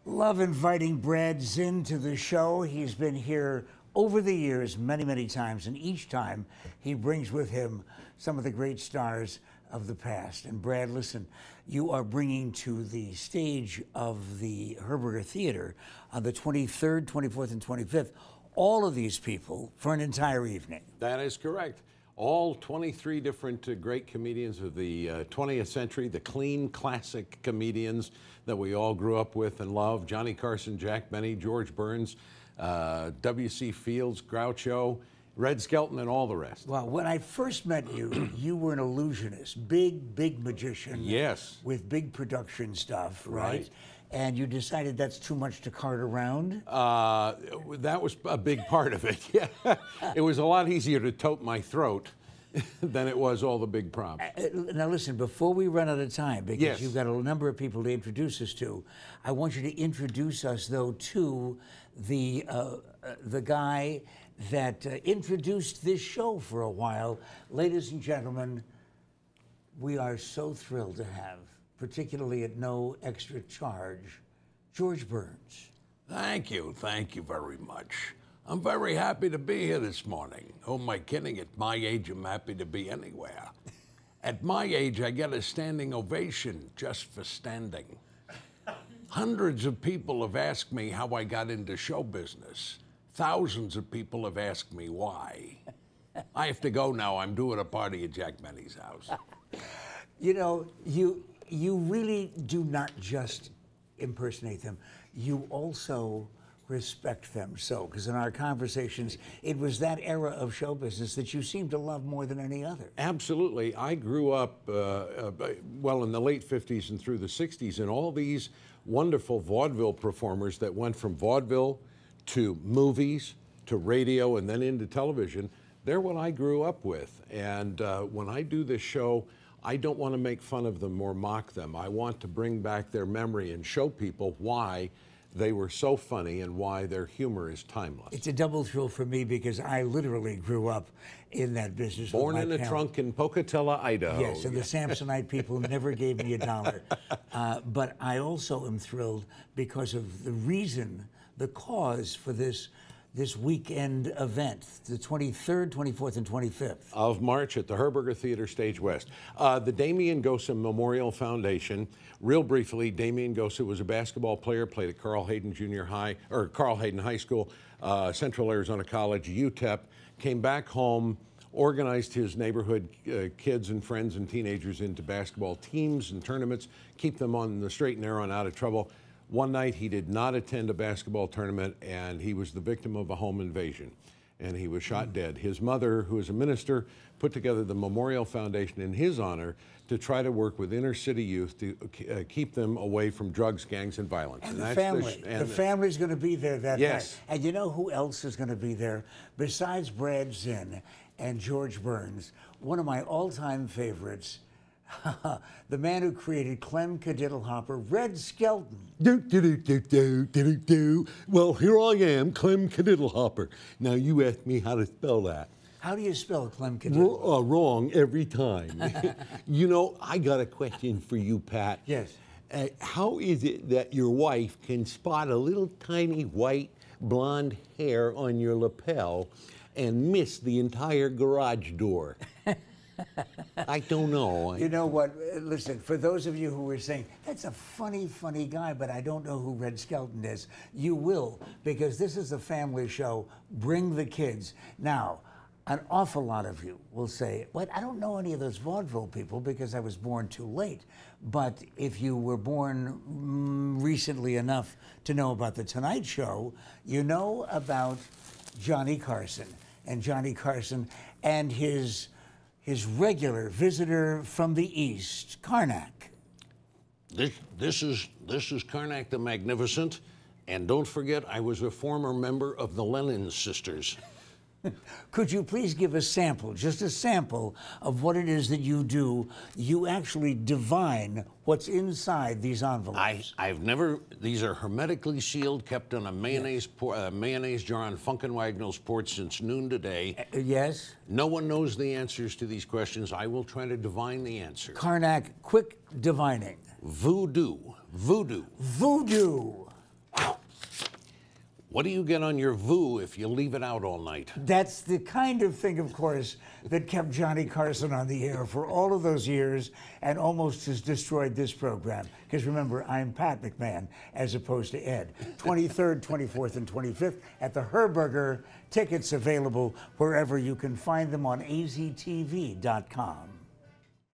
Love inviting Brad Zinn to the show. He's been here over the years many, many times, and each time he brings with him some of the great stars of the past. And Brad, listen, you are bringing to the stage of the Herberger Theater on the 23rd, 24th, and 25th, all of these people for an entire evening. That is correct. All 23 different great comedians of the 20th century, the clean, classic comedians that we all grew up with and loved. Johnny Carson, Jack Benny, George Burns, W.C. Fields, Groucho, Red Skelton, and all the rest. Well, when I first met you, you were an illusionist, big magician. Yes. With big production stuff, right? And you decided that's too much to cart around? That was a big part of it, yeah. It was a lot easier to tote my throat than it was all the big props. Now listen, before we run out of time, because yes, you've got a number of people to introduce us to, I want you to introduce us, though, to the guy that introduced this show for a while. Ladies and gentlemen, we are so thrilled to have, particularly at no extra charge, George Burns. Thank you very much. I'm very happy to be here this morning. Who am I kidding? At my age, I'm happy to be anywhere. At my age, I get a standing ovation just for standing. Hundreds of people have asked me how I got into show business. Thousands of people have asked me why. I have to go now. I'm doing a party at Jack Benny's house. You know, you really do not just impersonate them. You also respect them so, because in our conversations, it was that era of show business that you seem to love more than any other. Absolutely. I grew up, well, in the late 50s and through the 60s, and all these wonderful vaudeville performers that went from vaudeville to movies to radio and then into television, they're what I grew up with. And when I do this show, I don't want to make fun of them or mock them. I want to bring back their memory and show people why they were so funny and why their humor is timeless. It's a double thrill for me because I literally grew up in that business. Born in a trunk in Pocatello, Idaho. Yes, and the Samsonite people never gave me a dollar. But I also am thrilled because of the reason, the cause for this weekend event, the 23rd, 24th, and 25th. Of March at the Herberger Theater, Stage West. The Damien Gosa Memorial Foundation. Real briefly, Damien Gosa was a basketball player, played at Carl Hayden High School, Central Arizona College, UTEP, came back home, organized his neighborhood kids and friends and teenagers into basketball teams and tournaments, keep them on the straight and narrow and out of trouble. One night he did not attend a basketball tournament and he was the victim of a home invasion and he was shot dead. His mother, who is a minister, put together the Memorial Foundation in his honor to try to work with inner city youth to keep them away from drugs, gangs, and violence. And the family. The family's going to be there that yes. night. And you know who else is going to be there? Besides Brad Zinn and George Burns, one of my all-time favorites, the man who created Clem Cadiddlehopper, Red Skelton. Well, here I am, Clem Cadiddlehopper. Now you ask me how to spell that. How do you spell Clem Cadiddlehopper? Wrong every time. You know, I got a question for you, Pat. Yes. How is it that your wife can spot a little tiny white blonde hair on your lapel and miss the entire garage door? I don't know. You know what? Listen, for those of you who were saying, that's a funny guy, but I don't know who Red Skelton is, you will, because this is a family show. Bring the kids. Now, an awful lot of you will say, "What? I don't know any of those vaudeville people because I was born too late." But if you were born recently enough to know about The Tonight Show, you know about Johnny Carson. And Johnny Carson and his regular visitor from the East, Karnak. This is Karnak the Magnificent, and don't forget I was a former member of the Lennon Sisters. Could you please give a sample, just a sample of what it is that you do? You actually divine what's inside these envelopes. I've never, these are hermetically sealed, kept in a mayonnaise, mayonnaise jar on Funkenwagnall's porch since noon today. Yes? No one knows the answers to these questions. I will try to divine the answers. Karnak, quick divining. Voodoo. Voodoo. Voodoo. What do you get on your VU if you leave it out all night? That's the kind of thing, of course, that kept Johnny Carson on the air for all of those years and almost has destroyed this program. Because remember, I'm Pat McMahon as opposed to Ed. 23rd, 24th, and 25th at the Herberger. Tickets available wherever you can find them on AZTV.com.